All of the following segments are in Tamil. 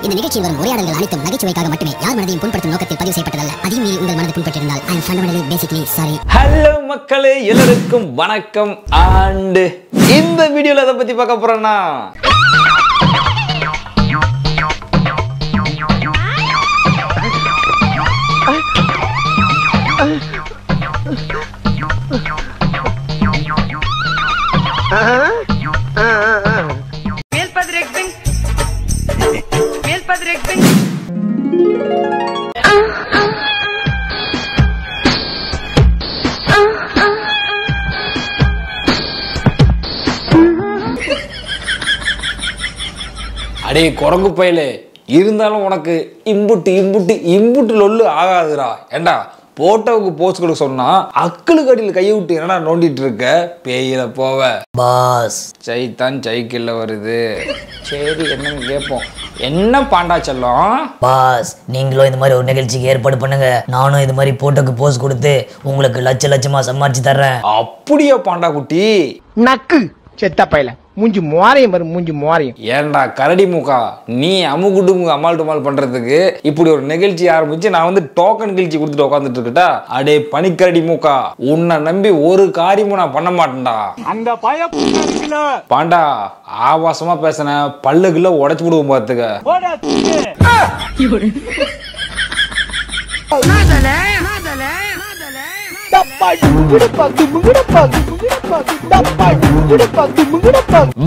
இந்த நிகழ்ச்சியில் வரும் உரையாடல்கள் அனைத்தும் நகைச்சுவைக்காக மட்டுமே யார் மனதையும் புண்படுத்தும் நோக்கத்தில் பதிவு செய்யப்பட்டதல்ல. அதையும் மீறி உங்கள் மனதை புண்பட்டிருந்தால் I am fundamentally basically sorry. Hello மக்களே, எல்லாருக்கும் வணக்கம். அண்ட் இந்த வீடியோல எதை பத்தி பார்க்க போறோம்னா அடே குரங்கு பயலே, இருந்தாலும் உனக்கு இம்புட்டு லொல்லு ஆகாதுடா. ஏண்டா போட்டோவுக்கு போஸ்ட் கொடுக்க சொன்னா அக்களுக்கு அடியில் கையை விட்டு என்னடா நோண்டிட்டு இருக்க? பேயில போவ பாஸ். சைத்தான் சைக்கிள்ல வருது. சரி, என்னன்னு கேட்போம். என்ன பாண்டா செல்லம்? பாஸ், நீங்களும் இந்த மாதிரி ஒரு நிகழ்ச்சிக்கு ஏற்பாடு பண்ணுங்க. நானும் இது மாதிரி போட்டோக்கு போஸ்ட் கொடுத்து உங்களுக்கு லட்சமா சம்பாரிச்சு தர்றேன். அப்படியே பாண்டா குட்டி நக்கு செத்த பையல மூஞ்சி மோரையும் வரும், மூஞ்சி மோரையும். ஏன்டா கரடி மூக்கா, நீ அமுகுடு அமால் டுமால் பண்றதுக்கு இப்படி ஒரு நிகழ்ச்சி ஆரம்பிச்சு நான் வந்து டோக்கன் நிகழ்ச்சி கொடுத்துட்டு உட்காந்துட்டு இருக்கட்டா? அடே பனிக்கரடி மூக்கா, உன்னை நம்பி ஒரு காரியமும் நான் பண்ண மாட்டேன்டா. அந்த பாண்டா ஆபாசமா பேசின பல்லுக்குள்ள உடைச்சு விடுவோம் பாத்துக்க.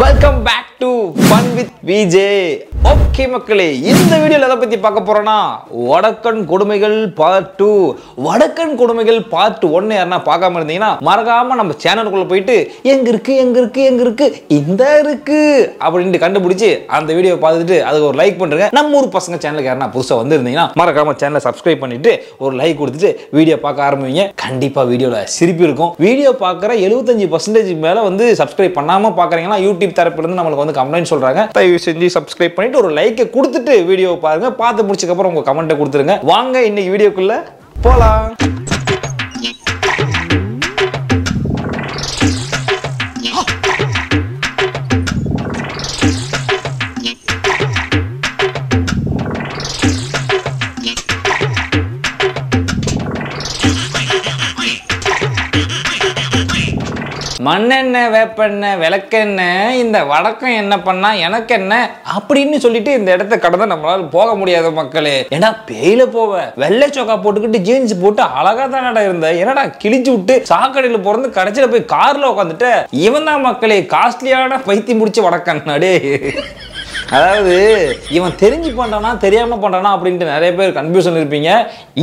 Welcome back to fun with VJ. Okay மக்களே, இந்த வீடியோல எதை பத்தி பார்க்க போறோம்னா வடக்கன் கொடுமைகள் பார்ட் 2. வடக்கன் கொடுமைகள் பார்ட் 1 யாரா பார்க்காம இருந்தீங்கன்னா மறக்காம நம்ம சேனலுக்குள்ள போயிட்டு எங்க இருக்கு இந்த இருக்கு அப்படின்னு கண்டுபிடிச்சு அந்த வீடியோ பார்த்துட்டு அதுக்கு ஒரு லைக் பண்றீங்க. நம்ம ஊர் பசங்க சேனலுக்கு யாரா புதுசா வந்திருந்தீங்கன்னா மறக்காம சேனலை சப்ஸ்கிரைப் பண்ணிட்டு ஒரு லைக் கொடுத்துட்டு வீடியோ பார்க்க ஆரம்பிங்க. கண்டிப்பா வீடியோல சிரிப்பு இருக்கும். வீடியோ பார்க்குற 75% மேல வந்து சப்ஸ்கிரைப் பண்ணாம பார்க்குறீங்கன்னா யூடியூப் தரப்புல இருந்து நம்மளுக்கு வந்து கமெண்ட் சொல்றாங்க. தயவு செஞ்சு சப்ஸ்கிரைப் பண்ணிட்டு ஒரு லைக் கொடுத்துட்டு வீடியோ பாருங்க. பார்த்து முடிச்சதுக்கு அப்புறம் உங்க கமெண்ட்டை கொடுத்துருங்க. வாங்க இன்னைக்கு வீடியோக்குள்ள போலாம். மண்ணெண்ண வேப்பெண்ண விளக்கெண்ண இந்த வடக்கம் என்ன பண்ணா எனக்கு என்ன அப்படின்னு சொல்லிட்டு இந்த இடத்த கடந்து நம்மளால போக முடியாத மக்களே. ஏன்னா பேயில போவ வெள்ளை சோக்கா போட்டுக்கிட்டு ஜீன்ஸ் போட்டு அழகா தானடா இருந்த, என்னடா கிழிச்சு விட்டு சாக்கடையில பிறந்து கடைசியில போய் கார்ல உட்காந்துட்ட. இவன் தான் மக்களே காஸ்ட்லியான பைத்தி முடிச்சு வடக்கண்ணாடே. அதாவது இவன் தெரிஞ்சு பண்றானா தெரியாம பண்றானா அப்படின்ட்டு நிறைய பேர் கன்ஃபியூஷன் இருப்பீங்க.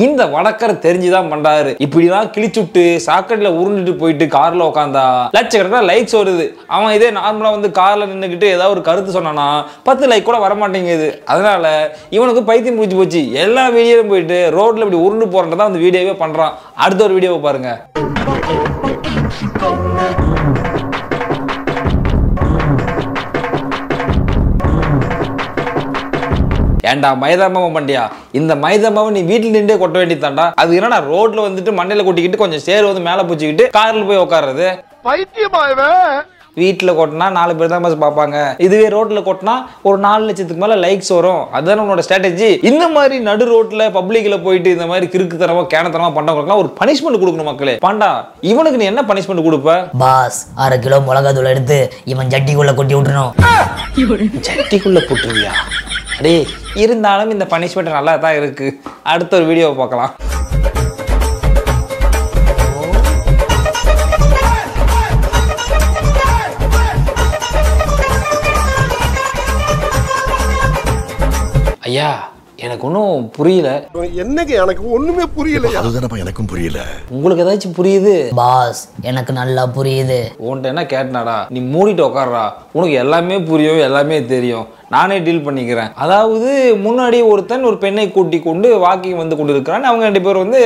இந்த வடக்கரை தெரிஞ்சுதான் பண்றாரு. இப்படிலாம் கிழிச்சுட்டு சாக்கடையில உருண்டுட்டு போயிட்டு கார்ல உட்காந்தா லட்சக்கணக்கில் லைக்ஸ் வருது. அவன் இதே நார்மலா வந்து கார்ல நின்றுக்கிட்டு ஏதாவது ஒரு கருத்து சொன்னானா 10 லைக் கூட வர மாட்டேங்குது. அதனால இவனுக்கு பைத்தியம் முடிச்சு போச்சு. எல்லா வீடியோவும் போயிட்டு ரோட்ல இப்படி உருண்டு போறதான் அந்த வீடியோவே பண்றான். அடுத்த ஒரு வீடியோவை பாருங்க. ஏண்டா மைதாமாவை பண்டியா, இந்த மைதாமாவை நீ வீட்டில் நின்றே கொட்ட வேண்டியதாண்டா. அது என்னடா ரோட்ல வந்துட்டு மண்டையில கொட்டிக்கிட்டு கொஞ்சம் சேர் வந்து மேல பூச்சிக்கிட்டு கார்ல போய் உட்கார்றது? வீட்டுல கொட்டினா 4 பேர் தான் பார்ப்பாங்க. இதுவே ரோட்ல கொட்டினா ஒரு 4 லட்சத்துக்கு மேல லைக்ஸ் வரும். அதுதான் உன்னோட ஸ்ட்ராட்டஜி. இந்த மாதிரி நடு ரோட்ல பப்ளிக்ல போயிட்டு இந்த மாதிரி கிறுக்குத்தனமா கேனத்தனமா பண்றவங்களுக்குலாம் ஒரு பனிஷ்மெண்ட் கொடுக்கணும் மக்களே. பாண்டா, இவனுக்கு நீ என்ன பனிஷ்மெண்ட் கொடுப்ப? பாஸ், 1/2 கிலோ மிளகாய் தூள் எடுத்து இவன் ஜட்டிக்குள்ள கொட்டி விட்டுறணும். ஜட்டிக்குள்ள போட்டுருவியா? அடே, இருந்தாலும் இந்த பனிஷ்மெண்ட் நல்லா தான் இருக்கு. அடுத்த ஒரு வீடியோவை பார்க்கலாம். ஐயா, எனக்கு ஒன்றும் புரியல. என்னங்க எனக்கு ஒண்ணுமே புரியல. அதுதானப்பா எனக்கும் புரியல. உங்களுக்கு ஏதாச்சும் புரியுது? பாஸ், எனக்கு நல்லா புரியுது. உன்கிட்ட என்ன கேட்டனாடா? நீ மூடிட்டு உட்கார்றா. உனக்கு எல்லாமே புரியும், எல்லாமே தெரியும். நானே டீல் பண்ணிக்கிறேன். அதாவது முன்னாடி ஒருத்தன் ஒரு பெண்ணை கூட்டி கொண்டு வாக்கிங் வந்து கொண்டு இருக்கிறான். அவங்க 2 பேர் வந்து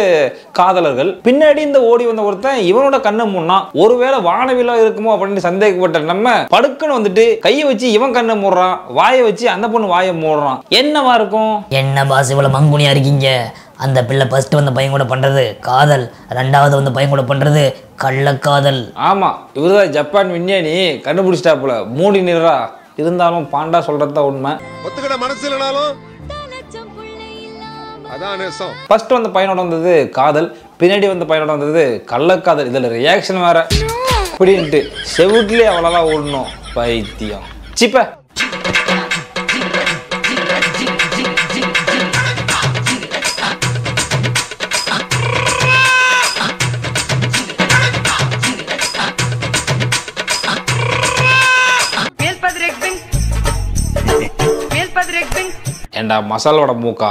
காதலர்கள். பின்னாடி இந்த ஓடி வந்த ஒருத்தன் இவனோட கண்ணை முன்னா ஒருவேளை வானவிலா இருக்குமோ அப்படின்னு சந்தேகப்பட்ட நம்ம படுக்குன்னு வந்துட்டு கையை வச்சு இவன் கண்ணை மூடுறான், வாயை வச்சு அந்த பொண்ணு வாயை மூடுறான். என்னவா இருக்கும்? என்ன பாஸ் இவ்வளவு மங்குனியா இருக்கீங்க? அந்த பிள்ளை ஃபர்ஸ்ட் வந்த பையன் கூட பண்றது காதல், 2வது வந்த பையன் கூட பண்றது கள்ளக்காதல். ஆமா, இவர்தான் ஜப்பான் விஞ்ஞானி கண்டுபிடிச்சிட்டாப்புல. மூடி நிறா. இருந்தாலும் பாண்டா சொல்றத உண்மை. ஒத்துக்கிட மனசு இல்லனாலும் அதான் நேசம். ஃபர்ஸ்ட் வந்த பையனோட வந்தது காதல், பின்னாடி வந்த பையனோட வந்தது கள்ளக்காதல். இதுல ரியாக்ஷன் வேற அப்படின்ட்டு செவுட்லயே அவ்வளோதான் ஓடணும். பைத்தியம் சிப்ப. ஏண்டா மசாலோட மூக்கா,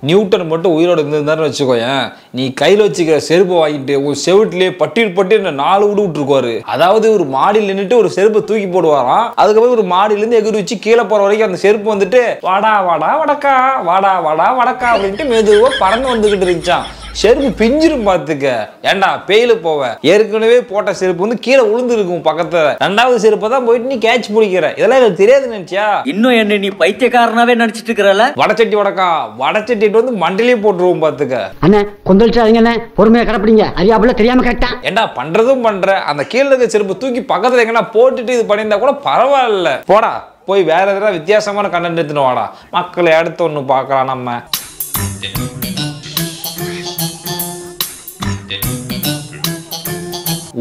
நியூட்டன் மட்டும் உயிரோடு இருந்திருந்தாருன்னு வச்சுக்கோயேன், நீ கையில் வச்சுக்கிற செருப்பு வாங்கிட்டு ஒரு செவுட்லேயே பட்டியல் 4 விடு விட்டுருக்குவாரு. அதாவது ஒரு மாடியில் நின்றுட்டு ஒரு செருப்பை தூக்கி போடுவாராம். அதுக்கப்புறம் ஒரு மாடியிலேருந்து எகிரி வச்சு கீழே போகிற வரைக்கும் அந்த செருப்பு வந்துட்டு வாடா வாடா வடக்கா, வாடா வாடா வடக்கா அப்படின்ட்டு மெதுவாக பறந்து வந்துக்கிட்டு இருந்துச்சான். செருப்பு பிஞ்சிரும் பாத்துக்க. ஏண்டா பேயில போவ, ஏற்கனவே போட்ட செருப்பு வந்து கீழே விழுந்து இருக்கும் பக்கத்துல, 2வது செருப்பை தான் போயிட்டு நீ கேட்ச் பிடிக்கிற. இதெல்லாம் எனக்கு தெரியாது நினைச்சியா? இன்னும் என்ன நீ பைத்தியக்காரனாவே நினைச்சிட்டு இருக்கறல? வடச்சட்டி வடக்கா, வடச்சட்டிட்டு வந்து மண்டிலே போட்டுருவோம் பாத்துக்க. அண்ணே கொந்தளிச்சாதீங்க அண்ணே, பொறுமையா கடப்பிடிங்க. அறியாப்புல தெரியாம கரெக்டா. ஏண்டா பண்றதும் பண்ற, அந்த கீழே இருக்க செருப்பு தூக்கி பக்கத்துல எங்கன்னா போட்டுட்டு இது பண்ணியிருந்தா கூட பரவாயில்ல. போடா போய் வேற எதாவது வித்தியாசமான கண்டென்ட் எடுத்துன்னு வாடா. மக்களை அடுத்து ஒண்ணு பார்க்கலாம் நம்ம.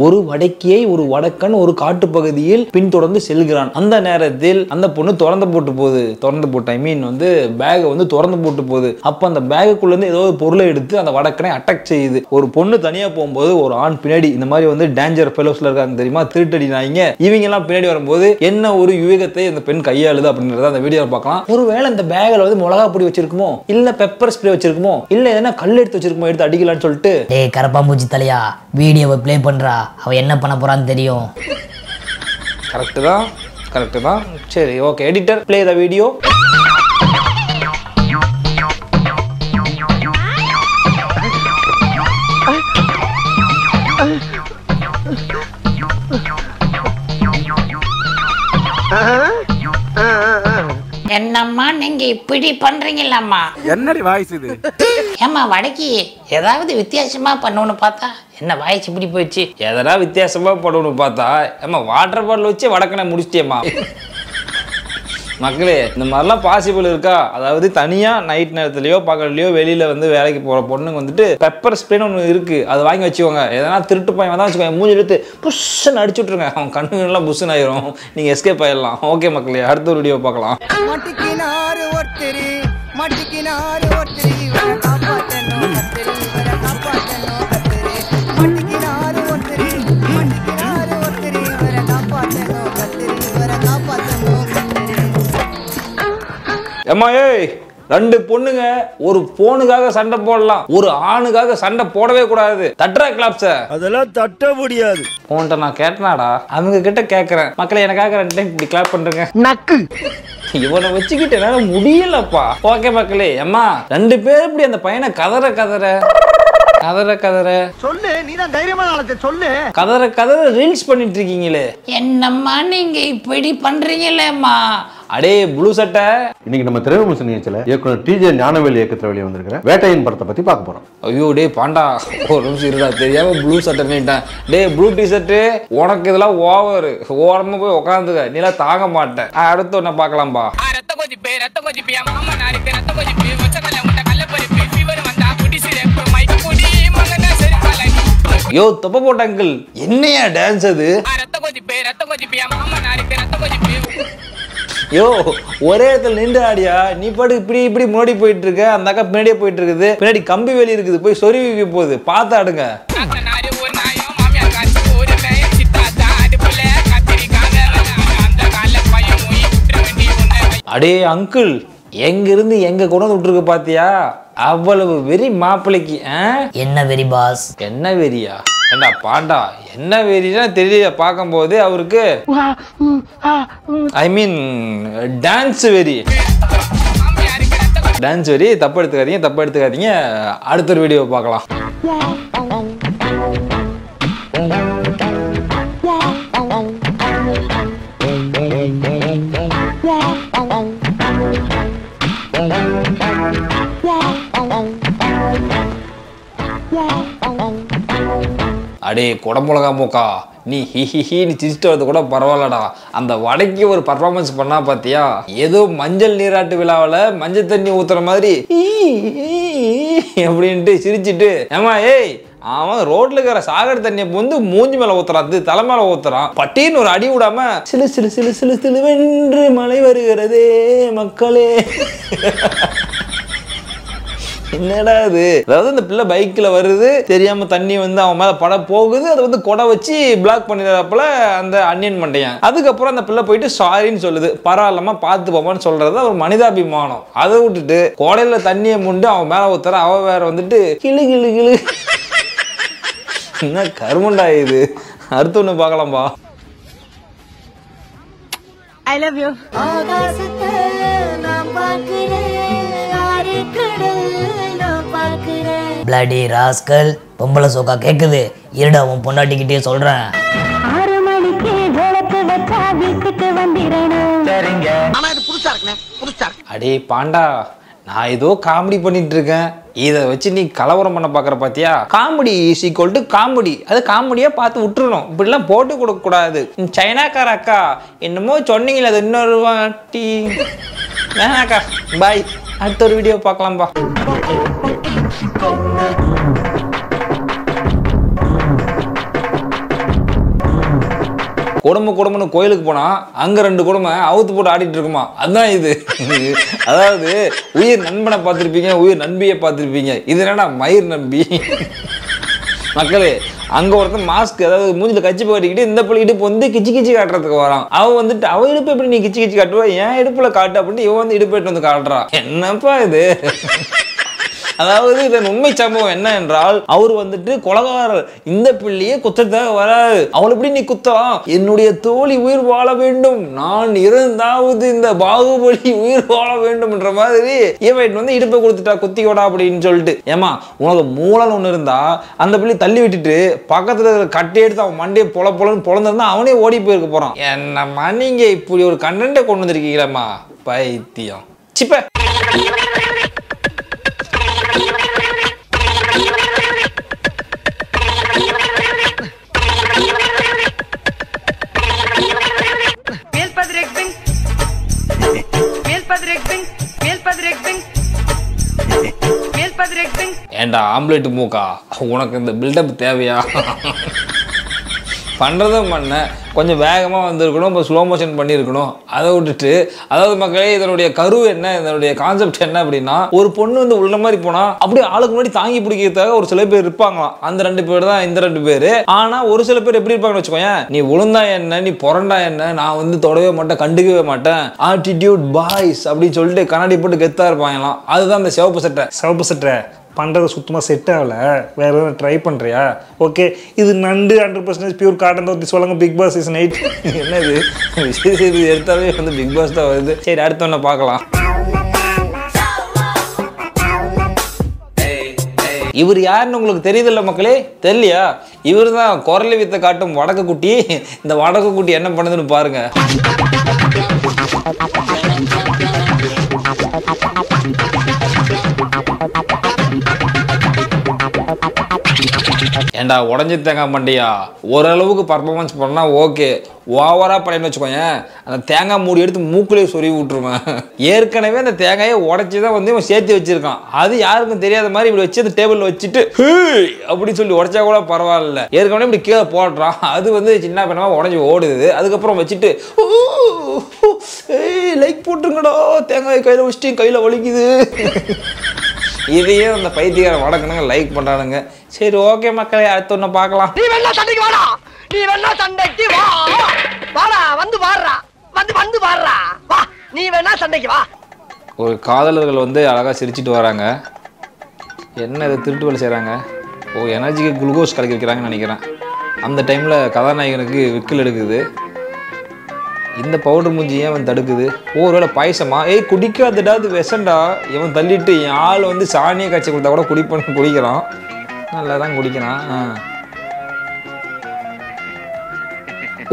ஒரு வடக்கியை ஒரு வடக்கன் ஒரு காட்டு பகுதியில் பின்தொடர்ந்து செல்கிறான். அந்த நேரத்தில் அந்த பொண்ணு திறந்து போட்டு ஐ மீன் வந்து பேகை வந்து திறந்து போட்டு போகுது. அப்ப அந்த பேகுக்குள்ள இருந்து ஏதோ ஒரு பொருளை எடுத்து அந்த வடக்கனை அட்டாக் செய்யுது. ஒரு பொண்ணு தனியா போகும்போது ஒரு ஆண் பின்னாடி, இந்த மாதிரி வந்து டேஞ்சர் ஃபெலோஸ்ல இருக்காங்க தெரியுமா, திருட்டடி நாய்ங்க, இவங்க எல்லாம் பின்னாடி வரும்போது என்ன ஒரு யுகத்தை இந்த பெண் கையாளுது அப்படின்றத அந்த வீடியோவில் பார்க்கலாம். ஒருவேளை இந்த பேக்ல வந்து மிளகா பொடி வச்சிருக்குமோ, இல்ல பெப்பர் ஸ்ப்ரே வச்சிருக்குமோ, இல்ல எதனா கல் எடுத்து வச்சிருக்குமோ, எடுத்து அடிக்கலாம்னு சொல்லிட்டு. டேய் கரப்பாம்பூச்சி தலையா, வீடியோவை ப்ளே பண்றா, அவ என்ன பண்ண போறான்னு தெரியும். கரெக்ட் தான். சரி okay, editor play the video. என்னம்மா நீங்க இப்படி பண்றீங்களாம்மா? என்னடி வாய்ஸ் இது? ஏம்மா வடக்கி ஏதாவது வித்தியாசமா பண்ணணும்னு பார்த்தா என்ன வாய்ஸ் இப்படி போயிடுச்சு? எதனா வித்தியாசமா பண்ணணும்னு பார்த்தா ஏமா வாட்டர் பாட்டில் வச்சு வடக்கனை முடிச்சிட்டேம்மா. மக்களே இந்த மாதிரிலாம் பாசிபிள் இருக்கா? அதாவது தனியா நைட் நேரத்துலயோ பகல்லையோ வெளியில வந்து வேலைக்கு போற பொண்ணுங்க வந்துட்டு பெப்பர் ஸ்ப்ரேன்னு ஒன்று இருக்கு, அதை வாங்கி வச்சுக்கோங்க. எதனா திருட்டு பையன் தான் வச்சுக்கோங்க, மூஞ்சி எடுத்து புஷ்ஷுன்னு அடிச்சு விட்டுருங்க, அவன் கண்ணுலாம் புஷ்ஷுன்னு ஆயிரும், நீங்க எஸ்கேப் ஆயிடலாம். ஓகே மக்களே, அடுத்த ஒரு வீடியோ பார்க்கலாம். ஏம்மா ஏய், 2 பொண்ணுங்க ஒரு போனுக்காக சண்டை போடலாம், ஒரு ஆணுக்காக சண்டை போடவே கூடாது. தட்டுறா கிளாப்ஸ? அதெல்லாம் தட்ட முடியாது. போன்ட்ட நான் கேட்டனாடா, அவங்க கிட்ட கேட்கறேன். மக்களே எனக்காக 2 டைம் இப்படி கிளாப் பண்றேங்க. நக்கு இவனை வச்சுக்கிட்டு என்னால முடியலப்பா. ஓகே மக்களே, அம்மா 2 பேர் இப்படி அந்த பையனை கதற சொல்லு, நீ தான் தைரியமான ஆளு, சொல்லு. கதற ரீல்ஸ் பண்ணிட்டு இருக்கீங்களே, என்னம்மா நீங்க இப்படி பண்றீங்களேம்மா? அடே ப்ளூ சட்டை, இன்னைக்கு நம்ம திரைவிமர்சன நிகழ்ச்சியில இயக்குனர் டிஜே ஞானவேல் இயக்கத்தில் வெளியே வந்திருக்கிற வேட்டையின் படத்தை பத்தி பார்க்க போறோம். ஐயோ டே பாண்டா, ஒரு நிமிஷம் இருடா, தெரியாம ப்ளூ சட்டை. டே ப்ளூ டிஷர்ட்டு, உனக்கு இதெல்லாம் ஓரமா போய் உட்காந்துக்க, நீலாம் தாங்க மாட்டேன். அடுத்து ஒன்ன பார்க்கலாம்பா. யோ தொப்ப போட்ட அங்கிள், என்னையா டான்ஸ் அது? யோ ஒரே இடத்துல நின்று ஆடியா, நீ பாட்டு இப்படி முன்னாடி போயிட்டு இருக்க, அந்த அக்கா பின்னாடியே போயிட்டு இருக்குது, பின்னாடி கம்பி வேலி இருக்குது, போய் சொருவி போகுது, பார்த்து ஆடுங்க. அடே அங்கிள், எங்க இருந்து எங்க கொண்டு விட்டுருக்கு பாத்தியா? அவ்வளவு வெறி மாப்பிளைக்கு. என்ன வெறி பாஸ்? என்ன வெறியா? ஏண்டா பாண்டா, என்ன வெறினா தெரியல பார்க்கும் போது அவருக்கு, ஐ மீன் டான்ஸ் வெறி. தப்பு எடுத்துக்காதீங்க. அடுத்த ஒரு வீடியோ பார்க்கலாம். அடே குடமுளகா மூக்கா, நீ ஹிஹிஹின்னு சிரிச்சிட்டு வரது கூட பரவாயில்லடா. அந்த வடைக்கு ஒரு பர்ஃபார்மன்ஸ் பண்ணா பார்த்தியா? ஏதோ மஞ்சள் நீராட்டு விழாவில் மஞ்சள் தண்ணி ஊற்றுற மாதிரி அப்படின்ட்டு சிரிச்சிட்டு, ஏமா ஏய் அவன் ரோட்ல இருக்கிற சாகர் தண்ணியை வந்து மூஞ்சி மேல ஊத்துறான், அது தலை மேல ஊத்துறான். பட்டின்னு ஒரு அடி விடாம சிலு சிலு சிலு சிலு சிலுவென்று மழை வருகிறதே மக்களே. என்னடா இது? அதாவது இந்த பிள்ளை பைக்ல வருது, தெரியாம தண்ணி வந்து அவன் மேல பட போகுது, அதை வந்து கொடை வச்சு பிளாக் பண்ணிடுறப்பல அந்த அன்னியன் மண்டையன். அதுக்கப்புறம் அந்த பிள்ளை போயிட்டு சாரின்னு சொல்லுது, பரவாயில்லமா பார்த்து போமான்னு சொல்றது ஒரு மனிதாபிமானம். அதை விட்டுட்டு கோடையில தண்ணியை முண்டு அவன் மேல ஊத்துற, அவ வேற வந்துட்டு கிளு கிளு கிளு. என்ன கருமண்டா இது? அடுத்து ஒண்ணு பார்க்கலாம்பா. I love you. Bloody rascal, பொம்பளை சோக்கா கேக்குது, இருடா உன் பொண்டாட்டிக்கிட்டே சொல்றேன். 6 மணிக்கு விளக்கு வச்சா வீட்டுக்கு வந்திரணும். சரிங்க. ஆனா இது புதுசா இருக்குனே, புதுசா இருக்கு. அடே பாண்டா, நான் ஏதோ காமெடி பண்ணிட்டு இருக்கேன், இதை வச்சு நீ கலவரம் பண்ண பாக்குற பாத்தியா? Comedy is equal to comedy. அது காமெடியா பார்த்து விட்டுறணும், இப்படிலாம் போட்டு கொடுக்க கூடாது. சைனாக்கார அக்கா என்னமோ சொன்னீங்களே, அது இன்னொரு வாட்டி வேணாக்கா. பாய், அடுத்த ஒரு வீடியோ பார்க்கலாம்பா. குடும்பம்னு கோயிலுக்கு போனா அங்க 2 குடும்பம் அவுத்து போட்டு ஆடிட்டு இருக்குமா, அதுதான் இது. அதாவது உயிர் நண்பனை பார்த்திருப்பீங்க, உயிர் நண்பியை பார்த்திருப்பீங்க, இது என்னடா மயிர் நம்பி. மக்களே, அங்க ஒருத்தன் மாஸ்க், அதாவது மூஞ்சில கச்சி போட்டுக்கிட்டு இந்த பிள்ளை இடுப்பு வந்து கிச்சி கிச்சி காட்டுறதுக்கு வரான். அவன் வந்துட்டு அவ இடுப்பு எப்படி நீ கிச்சி கிச்சி காட்டுவா, என் இடுப்புல காட்டு அப்படின்னு இவன் வந்து இடுப்பு வந்து காட்டுறான். என்னப்பா இது? அதாவது இதன் உண்மை சம்பவம் என்ன என்றால், அவர் வந்துட்டு கொலகாரர், இந்த பிள்ளையே குத்தத்தாக வராது, அவள் எப்படி நீ குத்தலாம்? என்னுடைய தோழி உயிர் வாழ வேண்டும், நான் இருந்தாவது இந்த பாகுபலி உயிர் வாழ வேண்டும் என்ற மாதிரி இவன் வந்து இடுப்பை கொடுத்துட்டா, குத்திக்கோடா அப்படின்னு சொல்லிட்டு. ஏமா உனக்கு மூலன்னு ஒண்ணு இருந்தா அந்த பிள்ளை தள்ளி விட்டுட்டு பக்கத்துல கட்டி எடுத்து அவன் மண்டையை பொலன்னு பொழந்திருந்தா அவனே ஓடி போயிருக்க போறான். என்னம்மா நீங்க இப்படி ஒரு கண்டென்ட்டை கொண்டு வந்திருக்கீங்களா பைத்தியம்? சிப்ப ஏண்டா ஆம்லெட் மூக்கா, உனக்கு இந்த பில்டப் தேவையா? பண்ணுறதும் பண்ண கொஞ்சம் வேகமாக வந்திருக்கணும், இப்போ ஸ்லோ மோஷன் பண்ணியிருக்கணும். அதை விட்டுட்டு, அதாவது மக்களே இதனுடைய கரு என்ன, இதனுடைய கான்செப்ட் என்ன அப்படின்னா, ஒரு பொண்ணு வந்து உள்ள மாதிரி போனால் அப்படியே ஆளுக்கு முன்னாடி தாங்கி பிடிக்கிறதுக்காக ஒரு சில பேர் இருப்பாங்களாம். அந்த 2 பேர் தான் இந்த 2 பேர். ஆனால் ஒரு சில பேர் எப்படி இருப்பாங்கன்னு வச்சுக்கோங்க, நீ உளுந்தா என்ன, நீ புரண்டா என்ன, நான் வந்து தொடவே மாட்டேன், கண்டுக்கவே மாட்டேன், ஆட்டிடியூட் பாய்ஸ் அப்படின்னு சொல்லிட்டு கண்ணாடி போட்டு கெத்தா இருப்பாங்களாம். அதுதான் அந்த சிவப்பு சட்டை பண்ணுறது சுத்தமாக செட் ஆகலை, வேறு எதுவும் ட்ரை பண்ணுறியா? ஓகே, இது நண்டு 100% பியூர் காட்டன் தான் சொல்லுங்க. பிக் பாஸ் சீசன் 8 என்னது இது எடுத்தாவே வந்து பிக் பாஸ் தான் வருது. சரி, அடுத்த ஒன்று பார்க்கலாம். இவர் யாருன்னு உங்களுக்கு தெரியுதில்ல மக்களே? தெரியலையா? இவர் தான் குரலி வித்தை காட்டும் வடக்கு குட்டி. இந்த வடக்கு குட்டி என்ன பண்ணுதுன்னு பாருங்க. ஏண்டா உடஞ்சி தேங்காய் மண்டியா, ஓரளவுக்கு பர்ஃபார்மன்ஸ் பண்ணால் ஓகே, ஓவராக பண்ணி வச்சுக்கோங்க, அந்த தேங்காய் மூடி எடுத்து மூக்குலேயே சொருவி விட்டுருவேன். ஏற்கனவே அந்த தேங்காயை உடச்சி தான் வந்து இவன் சேர்த்து வச்சிருக்கான். அது யாருக்கும் தெரியாத மாதிரி இப்படி வச்சு அந்த டேபிளில் வச்சுட்டு அப்படின்னு சொல்லி உடச்சா கூட பரவாயில்ல, ஏற்கனவே இப்படி கீழே போடுறான். அது வந்து சின்ன பின்னமாக உடஞ்சி ஓடுது. அதுக்கப்புறம் வச்சுட்டு லைக் போட்டுருங்கடா, தேங்காய் கையில் வச்சுட்டு கையில் வலிக்குது. இதையே அந்த பைத்தியக்கார வடக்கணுங்க லைக் பண்றானுங்க. சரி, ஓகே மக்களே, அடுத்து ஒன்று பார்க்கலாம். நீ வேணா சண்டைக்கு வாடா, நீ வேணா சண்டைக்கு வா, வாடா, வந்து வாடுறா, வந்து வாடுறா, வா, நீ வேணா சண்டைக்கு வா. ஒரு காதலர்கள் வந்து அழகாக சிரிச்சிட்டு வராங்க. என்ன இது திருட்டு வேலை செய்கிறாங்க? ஓ, எனர்ஜிக்கு குளுக்கோஸ் கலக்கி வைக்கிறாங்கன்னு நினைக்கிறேன். அந்த டைமில் கதாநாயகனுக்கு விக்கல் எடுக்குது. இந்த பவுடர் மூஞ்சி ஏன் அவன் தடுக்குது? ஒருவேளை பாயசமா? ஏய் குடிக்காதடா, அது விஷண்டா. இவன் தள்ளிட்டு என் ஆள் வந்து சாணியை காய்ச்சி கொடுத்தா கூட குடிக்கிறான். நல்லா தான் குடிக்கிறான்.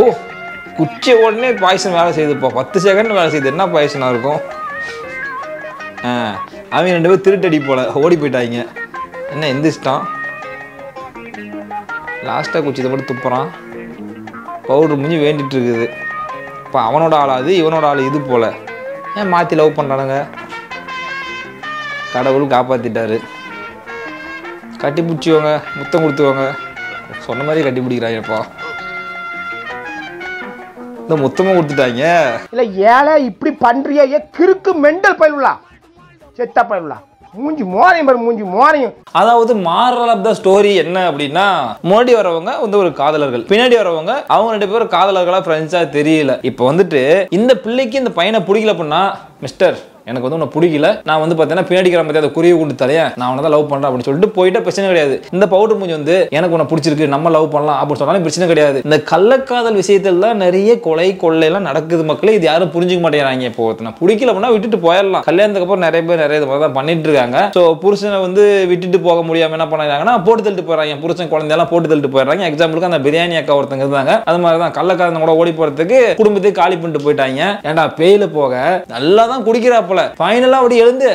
ஓ, குச்சிய உடனே பாயசம் வேலை செய்யுதுப்பா. 10 செகண்ட் வேலை செய்யுது. என்ன பாயசனாக இருக்கும்? அவங்க 2 பேரும் திருட்டடி போல ஓடி போயிட்டாங்க. என்ன எந்திரிச்சிட்டான்? லாஸ்ட்டாக குச்சிதை மட்டும் துப்புறான். பவுட்ரு முடிஞ்சு வேண்டிட்டு இருக்குது. இப்போ அவனோட ஆள் அது, இவனோட ஆள் இது போல். ஏன் மாற்றி லவ் பண்ணுறானுங்க? கடவுள் காப்பாற்றிட்டாரு. கட்டி பிடிச்சிவாங்க, முத்தம் கொடுத்துவாங்க. சொன்ன மாதிரி கட்டி பிடிக்கிறாங்கப்பா. இந்த முத்தமாக கொடுத்துட்டாங்க. இல்ல ஏழை இப்படி பண்றியே கிறுக்கு மெண்டல் பயிலுலா செத்தா பயிலுலா மூஞ்சி மோரையும் பாரு மூஞ்சி மோரையும். அதாவது மாரல் ஆஃப் த ஸ்டோரி என்ன அப்படின்னா, முன்னாடி வரவங்க வந்து ஒரு காதலர்கள், பின்னாடி வரவங்க அவங்க 2 பேரும் காதலர்களா ஃப்ரெண்ட்ஸா தெரியல. இப்போ வந்துட்டு இந்த பிள்ளைக்கு இந்த பையனை பிடிக்கல அப்படின்னா, மிஸ்டர் எனக்கு வந்து உன்னை பிடிக்கல, நான் வந்து பார்த்தீங்கன்னா பின்னாடி கிளம்பி அதை குருவி கொண்டு தரையன், நான் அவனை தான் லவ் பண்ணுறேன் அப்படின்னு சொல்லிட்டு போயிட்டா பிரச்சனை கிடையாது. இந்த பவுடர் மூஞ்சி வந்து எனக்கு உன்னை பிடிச்சிருக்கு, நம்ம லவ் பண்ணலாம் அப்படின்னு சொன்னாலும் பிரச்சனை கிடையாது. இந்த கள்ளக்காதல் விஷயத்தில் தான் நிறைய கொலை கொள்ளையெல்லாம் நடக்குது மக்களே. இது யாரும் புரிஞ்சுக்க மாட்டேங்கிறாங்க. இப்போ நான் பிடிக்கல அப்படின்னா விட்டுட்டு போயிடலாம். கல்யாணத்துக்கு அப்புறம் நிறைய பேர் நிறைய மாதிரி தான் பண்ணிட்டு இருக்காங்க. ஸோ புருஷனை வந்து விட்டுட்டு போக முடியாம என்ன பண்ணுறாங்கன்னா போட்டு தள்ளிட்டு போயிடறாங்க. புருஷன் குழந்தையெல்லாம் போட்டு தள்ளிட்டு போயிடறாங்க. எக்ஸாம்பிளுக்கு அந்த பிரியாணி அக்கா ஒருத்தங்க இருந்தாங்க, அது மாதிரி தான் கள்ளக்காரங்க கூட ஓடி போறதுக்கு குடும்பத்தை காலி பண்ணிட்டு போயிட்டாங்க. ஏன்டா பேயில போக நல்லா தான் குடிக்கிறாப்புல, ஃபைனலா அப்படி எழுந்து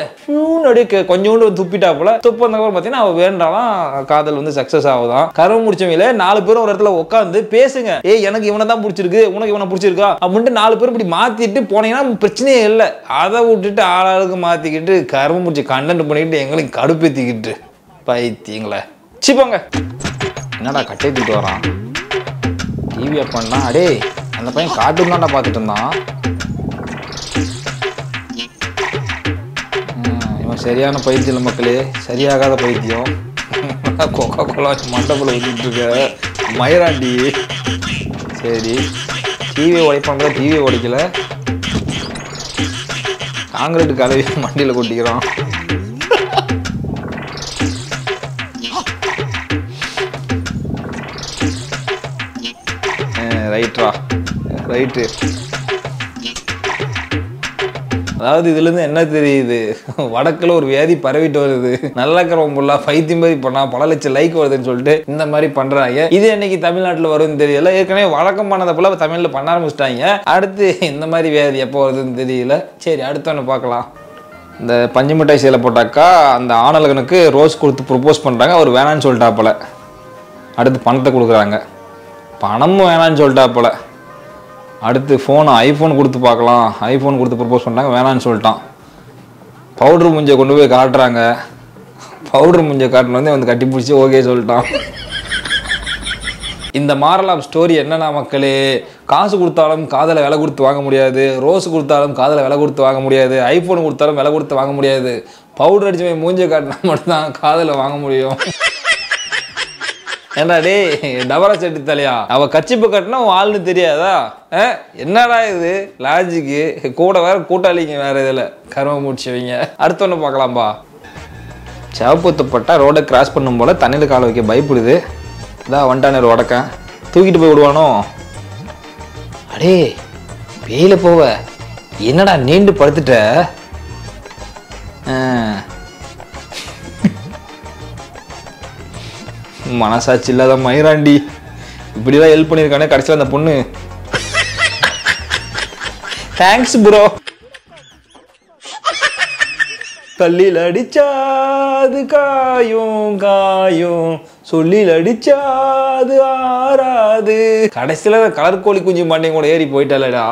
கொஞ்சோண்டு துப்பிட்டாப்புல. துப்பதுக்கப்புறம் பார்த்தீங்கன்னா அவ வேண்டாலாம் காதல் வந்து சக்சஸ் ஆகுதான். கருவ முடிச்சவங்கள 4 பேரும் ஒரு இடத்துல உட்காந்து பேசுங்க. ஏய் எனக்கு இவனை தான் பிடிச்சிருக்கு, உனக்கு இவனை பிடிச்சிருக்கா அப்படின்ட்டு 4 பேரும் இப்படி மாத்திட்டு போனீங்கன்னா பிரச்சனையே இல்லை. அதை விட்டுட்டு ஆளாளுக்கு மாத்திக்கிட்டு கருவ முடிச்சு கண்டென்ட் பண்ணிக்கிட்டு எங்களுக்கு கடுப்பேத்திக்கிட்டு பைத்தியங்களே சிப்பாங்க. என்னடா கட்டை தூக்கிட்டு வரான் டிவி அப்பா? அடே அந்த பையன் கார்ட்டூன் தான்டா பார்த்துட்டு இருந்தான். சரியான பைத்தியம் மக்களே, சரியாகாத பைத்தியம். கொக்கா கோலா மண்டபத்தில் ஊற்றிட்டு இருக்க மயிராண்டி. சரி டிவியை உடைப்பாங்க, டிவியை உடைக்கல, காங்கிரீட் கலவி மண்டியில் கொட்டிக்கிறான். ரைட்ரா ரைட்டு. அதாவது இதுலேருந்து என்ன தெரியுது, வடக்கில் ஒரு வியாதி பரவிட்டு வருது, நல்லா இருக்கிறவங்க பைத்தியம் மாதிரி பண்ணா பல லட்சம் லைக் வருதுன்னு சொல்லிட்டு இந்த மாதிரி பண்றாங்க. இது என்னைக்கு தமிழ்நாட்டில் வரும்னு தெரியல. ஏற்கனவே வழக்கம் பண்ணதை போல தமிழில் பண்ண ஆரம்பிச்சிட்டாங்க. அடுத்து இந்த மாதிரி வியாதி எப்போ வருதுன்னு தெரியல. சரி அடுத்தவனை பார்க்கலாம். இந்த பஞ்சு மிட்டாய் சேலை போட்டாக்கா அந்த ஆணழகனுக்கு ரோஸ் கொடுத்து ப்ரொப்போஸ் பண்ணுறாங்க. அவர் வேணான்னு சொல்லிட்டாப்பல. அடுத்து பணத்தை கொடுக்குறாங்க, பணமும் வேணான்னு சொல்லிட்டாப்பல. அடுத்து ஐஃபோன் கொடுத்து பார்க்கலாம், ஐஃபோன் கொடுத்து ப்ரப்போஸ் பண்ணாங்க, வேணான்னு சொல்லிட்டான். பவுட்ரு முஞ்சை கொண்டு போய் காட்டுறாங்க, பவுட்ரு முஞ்சை காட்டின வந்து கட்டி பிடிச்சி ஓகே சொல்லிட்டான். இந்த மாரல் ஆஃப் ஸ்டோரி என்னன்னா மக்களே, காசு கொடுத்தாலும் காதலை விலை கொடுத்து வாங்க முடியாது, ரோஸ் கொடுத்தாலும் காதலை விலை கொடுத்து வாங்க முடியாது, ஐஃபோன் கொடுத்தாலும் விலை கொடுத்து வாங்க முடியாது, பவுடர் அடிச்சு போய் மூஞ்சை காட்டினா மட்டும்தான் காதலை வாங்க முடியும். ஏன்னா டே டபரா செட்டு தலையா, அவ கச்சிப்பு கட்டினா ஆள்னு தெரியாதா? என்னடா இது லாஜிக்கு? கூட வேற கூட்டாளிங்க வேற இதில் கரும முடிச்சவங்க. அடுத்தொன்னு பார்க்கலாம்பா. சிவப்பு துப்பட்டா ரோடை கிராஸ் பண்ணும் போல தண்ணியில் கால வைக்க பயப்படுது. இதான் வந்துட்டானே உடக்கன், தூக்கிட்டு போய் விடுவானோ? அடே பேயில போவ, என்னடா நீண்டு படுத்துட்ட? மனசாட்சி இல்லாத மயிராண்டி இப்படிலாம் ஹெல்ப் பண்ணியிருக்கானே கடைசியில் அந்த பொண்ணு. Thanks bro. கல்லில் அடிச்சாது காயும் காயும், சொல்லில் அடிச்சாது ஆறாது. கடைசியில் கலர் கோழி குஞ்சு மாட்டையும் கூட ஏறி போயிட்டாலடா.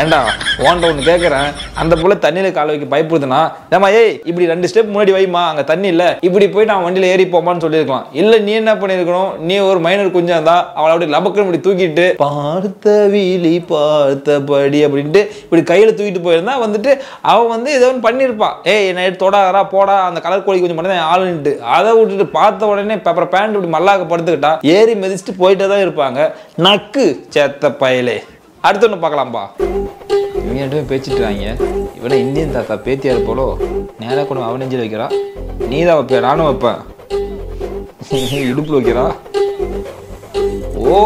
ஏண்டா ஓன்ட்ட ஒன்று கேட்குறேன், அந்த போல தண்ணியில் கால வைக்க பயப்படுதுன்னா ஏமா ஏய் இப்படி 2 ஸ்டெப் முன்னாடி வைமா, அங்கே தண்ணி இல்லை, இப்படி போய் நான் வண்டியில் ஏறி போமான்னு சொல்லியிருக்கலாம். இல்லை நீ என்ன பண்ணியிருக்கணும், நீ ஒரு மைனர் குஞ்சா இருந்தா அவளை அப்படி லபக்குன்னு இப்படி தூக்கிட்டு பார்த்த வீலி பார்த்தபடி அப்படின்ட்டு இப்படி கையில் தூக்கிட்டு போயிருந்தா வந்துட்டு அவன் வந்து ஏதோ ஒன்று பண்ணியிருப்பான். ஏய் என்ன எடுத்து தொடாரா போடா அந்த கலர் கோழி கொஞ்சம் மட்டும் தான் ஆளுன்ட்டு. அதை விட்டுட்டு பார்த்த உடனே பேப்பர் பேண்ட் இப்படி மல்லாக்க படுத்துக்கிட்டா ஏறி மிதிச்சுட்டு போயிட்டே தான் இருப்பாங்க. நக்கு சேத்த பயலே. அடுத்து ஒன்று பார்க்கலாம்பா. இவங்க பேச்சுட்டு வாங்க, இவட இந்தியன் தாத்தா பேத்தியா இருப்போலோ, நேராக கூட அவன் நெஞ்சில் வைக்கிறா. நீ தான் வைப்ப, நானும் வைப்பேன். இடுப்புல வைக்கிறா. ஓ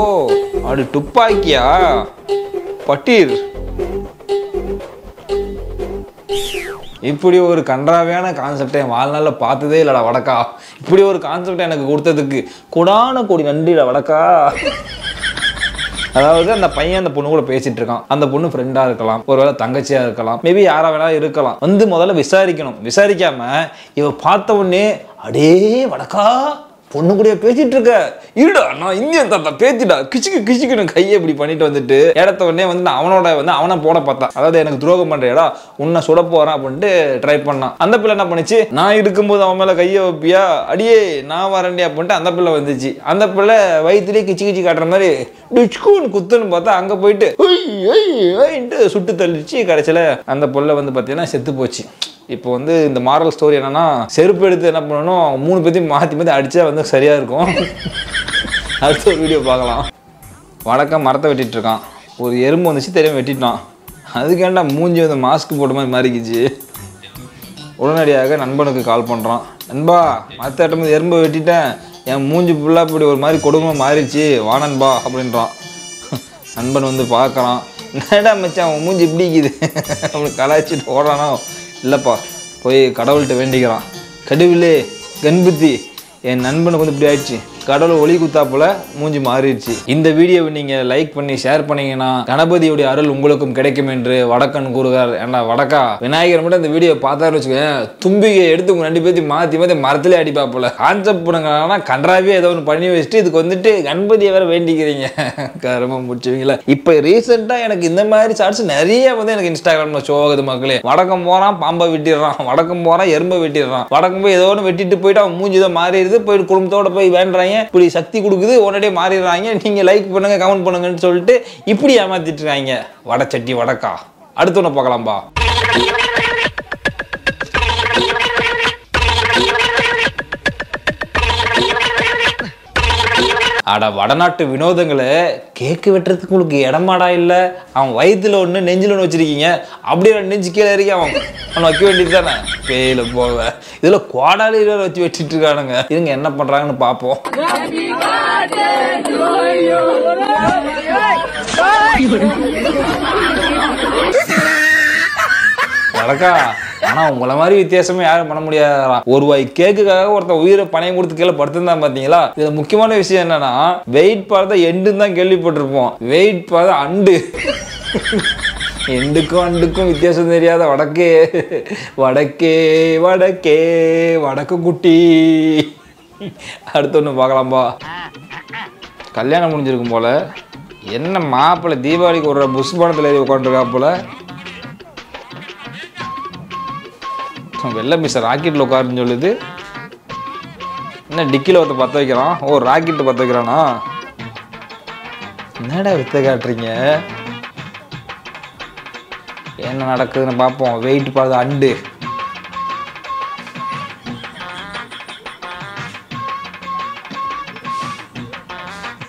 அப்படி துப்பாக்கியா பட்டீர். இப்படி ஒரு கன்றாவையான கான்செப்டை என் வாழ்நாளில் பார்த்ததே இல்லைடா வடக்கா. இப்படி ஒரு கான்செப்டை எனக்கு கொடுத்ததுக்கு கொடான கோடி நன்றிடா வடக்கா. அதாவது அந்த பையன் அந்த பொண்ணு கூட பேசிட்டு இருக்கான், அந்த பொண்ணு ஃப்ரெண்டாக இருக்கலாம், ஒருவேளை தங்கச்சியாக இருக்கலாம், மேபி யாரா வேணா இருக்கலாம். வந்து முதல்ல விசாரிக்கணும். விசாரிக்காம இவ பார்த்த உடனே அடே வடக்கா பொண்ணு கூட பேசிட்டு இருக்க, இருடா நான் இந்தியன் தாத்தா பேத்திடா, கிச்சுக்கு கையை இப்படி பண்ணிட்டு வந்துட்டு இடத்த உடனே வந்து அவனோட வந்து அவனை போட பார்த்தான். அதாவது எனக்கு துரோகம் பண்றேடா, உன்னை சுட போறேன் அப்படின்ட்டு ட்ரை பண்ணான். அந்த பிள்ளை என்ன பண்ணிச்சு, நான் இருக்கும்போது அவன் மேல கையை வைப்பியா, அடியே நான் வரேன்டியா அப்படின்ட்டு அந்த பிள்ளை வந்துச்சு. அந்த பிள்ளை வயிற்றுலேயே கிச்சு காட்டுற மாதிரி டிச்சுக்குன்னு குத்துன்னு பார்த்தா அங்க போயிட்டு சுட்டு தள்ளிச்சு. கடைசியில அந்த பிள்ளை வந்து பார்த்தீங்கன்னா செத்து போச்சு. இப்போ வந்து இந்த மாரல் ஸ்டோரி என்னன்னா, செருப்பு எடுத்து என்ன பண்ணணும், 3 பேத்தையும் மாற்றி அடிச்சா வந்து சரியா இருக்கும். அடுத்த ஒரு வீடியோ பார்க்கலாம். வடக்கம் மரத்தை வெட்டிட்டு இருக்கான், ஒரு எறும்பு வந்துச்சு தெரியாம வெட்டிட்டான். அதுக்கேண்டா மூஞ்சி வந்து மாஸ்க் போட்ட மாதிரி மாறிக்கிச்சு. உடனடியாக நண்பனுக்கு கால் பண்ணுறான், நண்பா மரத்தை வெட்டும்போது எறும்பை வெட்டிட்டேன், என் மூஞ்சி ஃபுல்லாக இப்படி ஒரு மாதிரி கொடுமை மாறிச்சு, வா நண்பா அப்படின்றான். நண்பன் வந்து பார்க்குறான், என்னடா மச்சான் அவன் மூஞ்சி இப்படிக்குது அப்படின்னு கலாய்ச்சிட்டு ஓடுறானோ. இல்லைப்பா போய் கடவுள்கிட்ட வேண்டிக்கிறான், கடவுளே கண்புத்தி என் நண்பனுக்கு வந்து இப்படி ஆயிடுச்சு, கடவுள் ஒளி குத்தா போல மூஞ்சி மாறிடுச்சு. இந்த வீடியோவை நீங்க லைக் பண்ணி ஷேர் பண்ணீங்கன்னா கணபதியுடைய அருள் உங்களுக்கும் கிடைக்கும் என்று வடக்கன் கூறுகிறார். ஏன்னா வடக்கா விநாயகர் மட்டும் இந்த வீடியோ பார்த்தாரு வச்சுக்கோங்க, தும்பிகை எடுத்து உங்க 2 பேர்த்தையும் மாற்றி மரத்திலே அடிப்பா போல. கான்செப்ட் பண்ணுங்கன்னா கன்றாவே ஏதோ ஒன்று பண்ணி வச்சுட்டு இதுக்கு வந்துட்டு கணபதியை வேற வேண்டிக்கிறீங்க, கரும முடிச்சுவீங்களா. இப்போ ரீசெண்டா எனக்கு இந்த மாதிரி ஷார்ட்ஸ் நிறைய வந்து எனக்கு இன்ஸ்டாகிராம்ல ஷோ ஆகுது மக்களே. வடக்கம் போறான் பாம்பை வெட்டிடுறான், வடக்கம் போறான் எறும்பை வெட்டிடுறான், வடக்கம் போய் ஏதோ ஒன்று வெட்டிட்டு போயிட்டு அவன் மூஞ்சி தான் மாறிடுது, போயிட்டு குடும்பத்தோட போய் வேண்டுறாங்க, இப்படி சக்தி கொடுக்குது, உடனே மாறிடுறாங்க. நீங்க லைக் பண்ணுங்க கமெண்ட் பண்ணுங்கன்னு சொல்லிட்டு இப்படி ஏமாத்திட்டு இருக்காங்க. வடச்சட்டி வடக்கா. அடுத்து ஒன்று பார்க்கலாம்பா. அட வடநாட்டு வினோதங்களை கேக்கு வெட்டுறதுக்கு உங்களுக்கு இடமாடா இல்லை, அவன் வயிற்றுல ஒன்று நெஞ்சில் ஒன்று வச்சிருக்கீங்க, அப்படியே நெஞ்சு கீழே இறக்கி அவன் வைக்க வேண்டியது தானே, பேயில போவ இதுல கோடாலி வச்சு வெட்டிட்டு இருக்கானுங்க. இவங்க என்ன பண்றாங்கன்னு பார்ப்போம். வடக்கா ஆனா உங்களை மாதிரி வித்தியாசமே யாரும் பண்ண முடியாதா. ஒரு வாய் கேக்குக்காக ஒருத்தன் உயிரை பணையம் கொடுத்து கீழே படுத்துதான் பாத்தீங்களா. இதுல முக்கியமான விஷயம் என்னன்னா, வெயிட் பார்த்தா எண்டுன்னு தான் கேள்விப்பட்டிருப்போம், வெயிட் பார்த்தா அண்டு. எண்டுக்கும் அண்டுக்கும் வித்தியாசம் தெரியாத வடக்கே வடக்கே வடக்கே வடக்கு குட்டி. அடுத்து ஒன்று பார்க்கலாம்பா. கல்யாணம் முடிஞ்சிருக்கும் போல, என்ன மாப்பிள்ளை தீபாவளிக்கு ஒரு புஷ் பணத்தில் ஏறி உட்காந்துருக்கா போல. வெள்ளை மிஸ் ராக்கெட்டில் உட்காருன்னு சொல்லுது, என்ன டிக்கியில் ஒருத்த பற்ற வைக்கிறான். ஓ ராக்கெட்டு பற்ற வைக்கிறானா, என்னடா வித்த காட்டுறீங்க, என்ன நடக்குதுன்னு பார்ப்போம். வெயிட் பார்த்து அண்டு.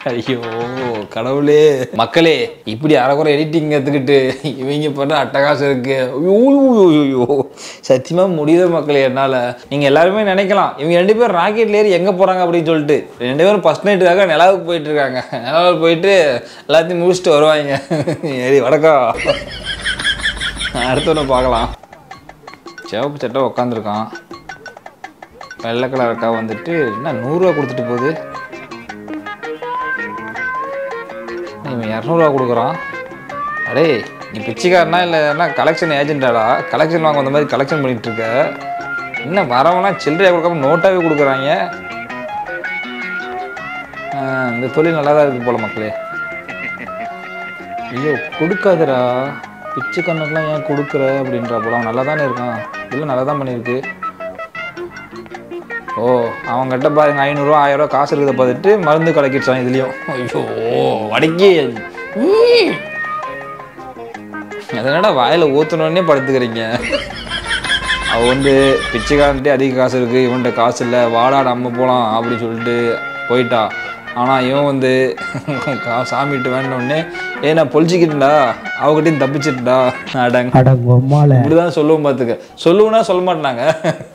ஐயோ கடவுளே. மக்களே இப்படி அரைக்குறை எடிட்டிங் கற்றுக்கிட்டு இவங்க பண்ண அட்டகாசம் இருக்கு. ஐயோ சத்தியமா முடியுது மக்களே என்னால். நீங்கள் எல்லாருமே நினைக்கலாம் இவங்க 2 பேரும் ராக்கெட்ல ஏறி எங்கே போகிறாங்க அப்படின்னு சொல்லிட்டு. 2 பேரும் ஃபர்ஸ்ட் நைட்டுக்காக நிலாவுக்கு போயிட்டு இருக்காங்க. நிலாவுக்கு போயிட்டு எல்லாத்தையும் முடிச்சுட்டு வருவாங்க. சரி வடக்கா. அடுத்து ஒன்று பார்க்கலாம். சிவப்பு சட்டை உட்காந்துருக்கான், வெள்ளை கலர் அக்கா வந்துட்டு என்ன 100 ரூபா கொடுத்துட்டு போகுது. இவன் 200 ரூபா கொடுக்குறான். அடே நீ பிச்சைக்காரனா இல்லைன்னா கலெக்ஷன் ஏஜென்டாடா, கலெக்ஷன் வாங்க வந்த மாதிரி கலெக்ஷன் பண்ணிட்டு இருக்க. என்ன வரவனா சில்லறையாக கொடுக்காம நோட்டாவே கொடுக்குறாங்க. இந்த தொழில் நல்லா தான் இருக்கு போல மக்களே. ஐயோ கொடுக்காதடா, பிச்சை கண்ணுக்கெலாம் ஏன் கொடுக்குற அப்படின்றா போல. அவன் நல்லா தானே இருக்கான், இல்லை நல்லா தான் பண்ணியிருக்கு. ஓ அவங்ககிட்ட பாருங்க 500 ரூபா 1000 ரூபா காசு இருக்கிறத பார்த்துட்டு மருந்து கலக்கிடுச்சான் இதுலேயும். ஐயோ வடக்கி அதனால வாயில் ஊற்றணுன்னே படுத்துக்கிறீங்க. அவள் வந்து பிச்சைக்காரன்ட்டே அதிக காசு இருக்குது, இவன்கிட்ட காசு இல்லை, வாடா நம்ம போகலாம் அப்படின்னு சொல்லிட்டு போயிட்டா. ஆனால் இவன் வந்து சாமிகிட்ட வேண்டோடனே நான் பொழிச்சிக்கிட்டா அவகிட்டையும் தப்பிச்சிட்டா. இப்படிதான் சொல்லுவோம் பார்த்துக்க. சொல்லுவோன்னா சொல்ல மாட்டாங்க,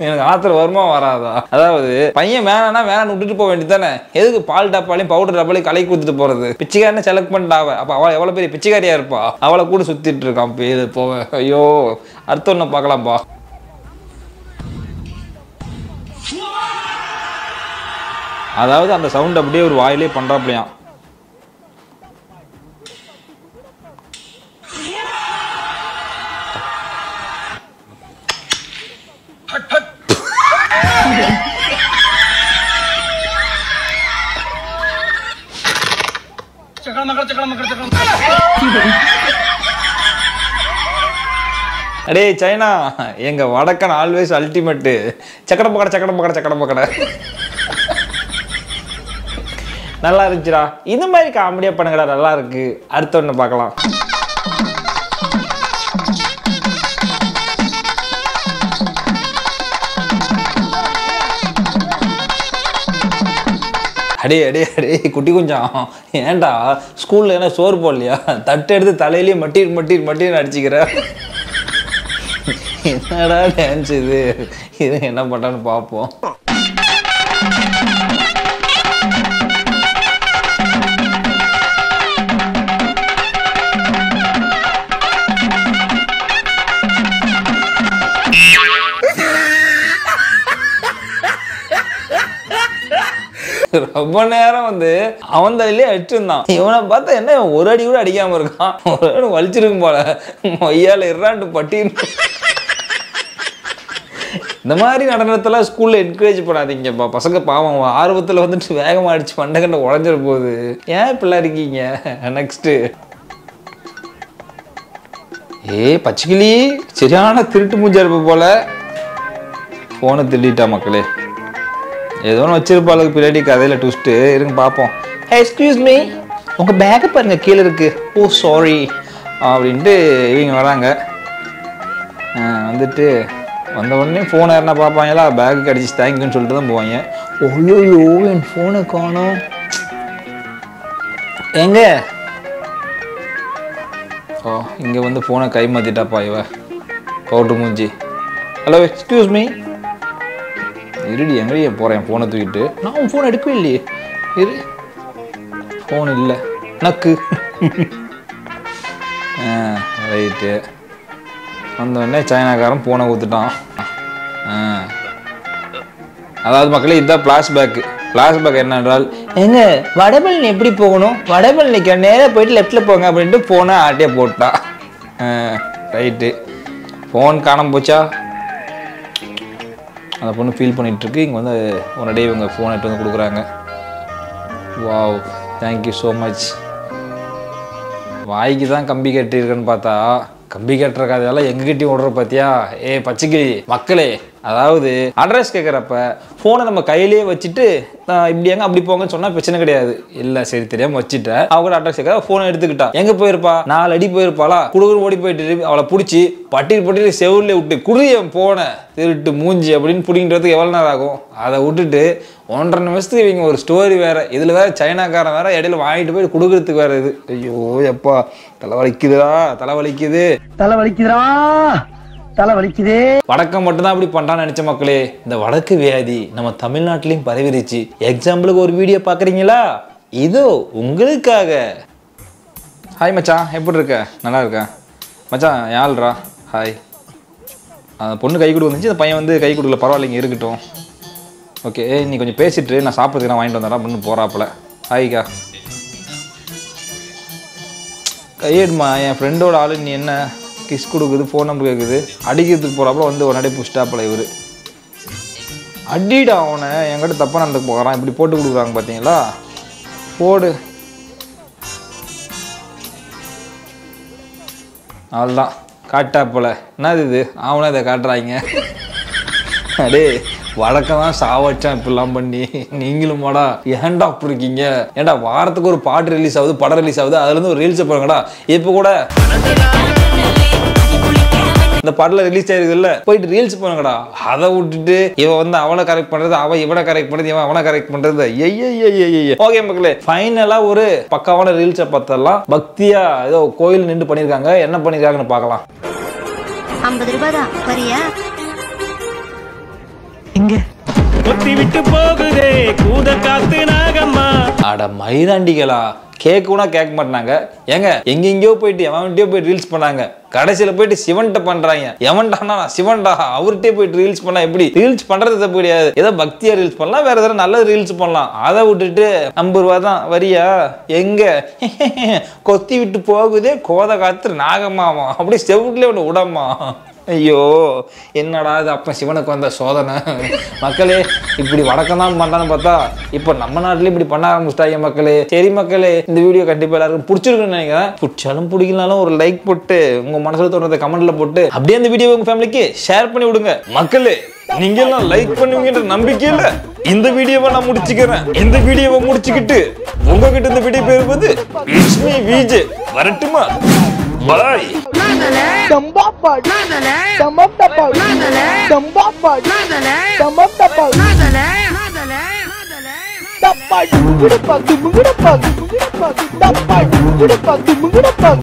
எனக்கு ஆத்திரம் வருமா வராதா. அதாவது பையன் வேணான்னா வேணான்னு விட்டுட்டு போக வேண்டியதானே, எதுக்கு பால் டப்பாலையும் பவுடர் டப்பாலையும் கலக்கி கொடுத்துட்டு போறது. பிச்சைக்காரனை செலக்ட் பண்ணிட்டாவ, அப்போ அவள் எவ்வளோ பெரிய பிச்சைக்காரியா இருப்பா, அவளை கூட சுத்திட்டு இருக்கான் பேரு போவேன். ஐயோ அடுத்த ஒன்று பார்க்கலாம்ப்பா. அதாவது அந்த சவுண்ட் அப்படியே ஒரு வாயிலே பண்றாப்லையாம். அடே சைனா, எங்க வடக்கன் ஆல்வேஸ் அல்டிமேட்டு. சக்கட பக்கடை நல்லா இருந்துச்சுடா. இந்த மாதிரி காமெடியா பண்ணுங்கடா, நல்லா இருக்கு. அடுத்த ஒன்று பார்க்கலாம். அடே குட்டி கொஞ்சம் ஏன்டா ஸ்கூல்ல என்ன சோறு போடலையா? தட்டு எடுத்து தலையிலேயே மட்டீர் அடிச்சுக்கிற. என்னடா டான்ஸ் இது? என்ன பண்றான்னு பார்ப்போம். ரொம்ப நேரம் வந்து அவன் தலையிலே அடிச்சு இருந்தான். இவனை பார்த்தா என்ன ஒரு அடி கூட அடிக்காம இருக்கான். ஒரு அடி வலிச்சிருக்கும் போல. மொய்யால இறாண்டு பட்டின்னு. இந்த மாதிரி நடனத்தெல்லாம் ஸ்கூல்ல என்கரேஜ் பண்ணாதீங்கப்பா. பசங்க பாவம் ஆர்வத்தில் வந்துட்டு வேகமாக அடிச்சு மண்டகண்ட உடஞ்சிட போகுது. ஏன் இப்படிலாம் இருக்கீங்க? நெக்ஸ்ட். பச்சைக்கிளி சரியான திருட்டு மூஞ்சா இருப்ப போல. போனை திருடிட்டா மக்களே. ஏதோ ஒன்று வச்சிருப்பாளுக்கு பின்னாடி கதையில் ட்விஸ்ட்டு. இருங்க பார்ப்போம். எக்ஸ்கியூஸ் மீ, உங்கள் பேக்கை பாருங்க கீழே இருக்கு. ஓ சாரி அப்படின்ட்டு இவங்க வராங்க. வந்துட்டு வந்த உடனே ஃபோனை யாருன்னா பார்ப்பாங்களா, பேக்கு கிடச்சி தேங்க்யூன்னு சொல்லிட்டு தான் போவாங்க. ஓய்யோ என் ஃபோனை காணோம். எங்க? ஓ இங்கே வந்து ஃபோனை கை மாற்றிட்டாப்பா இவ பவுட்ரு மூஞ்சி. Hello excuse me. இருடி எங்கேயே போகிறேன் ஃபோனை தூக்கிட்டு. நான் உன் ஃபோன் எடுக்கவே இல்லையே. இரு ஃபோன் இல்லை நக்கு. ரைட்டு. வந்தோடனே சைனாக்காரன் ஃபோனை கொடுத்துட்டான். அதாவது மக்களே இதுதான் ஃப்ளாஷ்பேக்கு. ஃப்ளாஷ்பேக் என்னென்றால், எங்க வடபழனி எப்படி போகணும், வடபழனிக்கு நேராக போயிட்டு லெஃப்டில் போங்க அப்படின்ட்டு ஃபோனை ஆட்டியே போட்டான். ரைட்டு. ஃபோன் காணாம போச்சா? அந்த பொண்ணு ஃபீல் பண்ணிகிட்ருக்கு. இங்கே வந்து உடனே இவங்க ஃபோன் எடுத்து வந்து கொடுக்குறாங்க. Wow thank you so much. வாய்க்கு தான் கம்பி கட்டியிருக்கேன்னு பார்த்தா கம்பி கட்டுற கதையெல்லாம் எங்ககிட்டயும் விடுற பார்த்தியா? பச்சைக்கிளி மக்களே, அதாவது அட்ரஸ் கேட்குறப்ப ஃபோனை நம்ம கையிலேயே வச்சுட்டு இப்படி எங்க அப்படி போங்கன்னு சொன்னால் பிரச்சனை கிடையாது. இல்லை சரி தெரியாமல் வச்சுட்டேன். அவங்க அட்ரஸ் கேட்க ஃபோனை எடுத்துக்கிட்டா. எங்கே போயிருப்பா? 4 அடி போயிருப்பாளா? குடுகுறு ஓடி போயிட்டு அவளை பிடிச்சி பட்டியல் செவுல்ல விட்டு குடியன் போன திருட்டு மூஞ்சி அப்படின்னு பிடிக்கிறதுக்கு எவ்வளோ நேரம் ஆகும்? அதை விட்டுட்டு 1.5 நிமிஷத்துக்கு இவங்க ஒரு ஸ்டோரி வேற. இதில் வேற சைனாக்காரன் வேற இடையில வாங்கிட்டு போய் கொடுக்கறதுக்கு வேற இது. ஐயோ எப்பா தலைவலிக்குதுடா, தலைவலிக்குதே. வடக்கம் மட்டும்தான் அப்படி பண்றான்னு நினைச்ச மக்களே, இந்த வடக்கு வியாதி நம்ம தமிழ்நாட்டிலையும் பரவிருச்சு. எக்ஸாம்பிளுக்கு ஒரு வீடியோ பாக்குறீங்களா? இதோ உங்களுக்காக. ஹாய் மச்சான், எப்படி இருக்க? நல்லா இருக்கேன் மச்சான். யாழ்ரா ஹாய். அந்த பொண்ணு கை கொடு வந்துச்சு, அந்த பையன் வந்து கை கொடுக்கல. பரவாயில்லைங்க இருக்கட்டும். ஓகே நீ கொஞ்சம் பேசிட்டு நான் சாப்பிட்றதுக்கு நான் வாங்கிட்டு வந்தேன் அப்படின்னு போறாப்புல. ஹாய்க்கா. கையெடுமா என் ஃப்ரெண்டோட ஆளு. நீ என்ன கிஸ் கொடுக்குது, ஃபோன் நம்பர் கேட்குது, அடிக்கிறதுக்கு போகிறாப்புல வந்து ஒரு நடை புஷ்டாப்பில் இவர். அடிடா அவனை, என்கிட்ட தப்பாக நடந்து போகிறான். இப்படி போட்டு கொடுக்குறாங்க பார்த்தீங்களா? போடு. அவ்வளோதான் காட்டாப்பில். என்னது இது? அவனை இதை காட்டுறாங்க. அடே வழக்கம் தான் சாவச்சான் இப்படிலாம் பண்ணி. நீங்களும் வாடா ஏன்டா அப்படி இருக்கீங்க? ஏன்டா வாரத்துக்கு ஒரு பாட்டு ரிலீஸ் ஆகுது, படம் ரிலீஸ் ஆகுது, அதுலேருந்து ஒரு ரீல்ஸை போடுங்கடா. இப்போ கூட இந்த பாட்டில் ரிலீஸ் ஆயிருக்குல்ல, போயிட்டு ரீல்ஸ் பண்ணுங்கடா. அதை விட்டுட்டு இவன் வந்து அவனை கரெக்ட் பண்றது, அவன் இவனை கரெக்ட் பண்றது, இவன் அவனை கரெக்ட் பண்றது. ஓகே மக்களே, ஃபைனலா ஒரு பக்காவான ரீல்ஸை பார்த்தலாம். பக்தியா ஏதோ கோயில் நின்று பண்ணியிருக்காங்க. என்ன பண்ணிருக்காங்கன்னு பார்க்கலாம். 50 ரூபாய் தான் வரியா? இங்க கொத்தி விட்டு போகுதே கூத காத்து நாகம்மா. அட மயிராண்டிகளா, கேட்கணும்னா கேட்க மாட்டாங்க. ஏங்க எங்கெங்கயோ போயிட்டு எவன்கிட்டயோ போயிட்டு ரீல்ஸ் பண்ணாங்க. கடைசியில் போயிட்டு சிவன்கிட்ட பண்றாங்க. எவன்டானா சிவன்டா, அவர்கிட்டயே போயிட்டு ரீல்ஸ் பண்ணா எப்படி? ரீல்ஸ் பண்றது தப்பு கிடையாது. ஏதோ பக்தியா ரீல்ஸ் பண்ணலாம், வேற ஏதாவது நல்ல ரீல்ஸ் பண்ணலாம். அதை விட்டுட்டு 50 ரூபா தான் வரியா? எங்க கொத்தி விட்டு போகுதே கோத காத்து நாகம்மாமா, அப்படி செவுட்ல ஒன்று விடம்மா. ஐயோ என்னடா இது அப்ப சிவனுக்கு வந்த சோதனை. மக்களே இப்படி வடக்கம் தான் பண்றான்னு பார்த்தா இப்போ நம்ம நாட்டிலே இப்படி பண்ண ஆரம்பிச்சிட்டாங்க மக்களே. சரி மக்களே, இந்த வீடியோ கண்டிப்பா எல்லாருக்கும் பிடிச்சிருக்குன்னு நினைக்கிறேன். பிடிச்சாலும் பிடிக்கலாலும் ஒரு லைக் போட்டு உங்க மனசுல தோன்றதை கமெண்ட்ல போட்டு அப்படியே இந்த வீடியோ உங்க ஃபேமிலிக்கு ஷேர் பண்ணி விடுங்க. மக்களே நீங்க எல்லாம் லைக் பண்ணுவீங்கன்ற நம்பிக்கையில இந்த வீடியோவை நான் முடிச்சுக்கிறேன். இந்த வீடியோவை முடிச்சுக்கிட்டு உங்ககிட்ட இந்த வீடியோ பெறுவது லட்சுமி விஜே. வரட்டுமா? பாய்.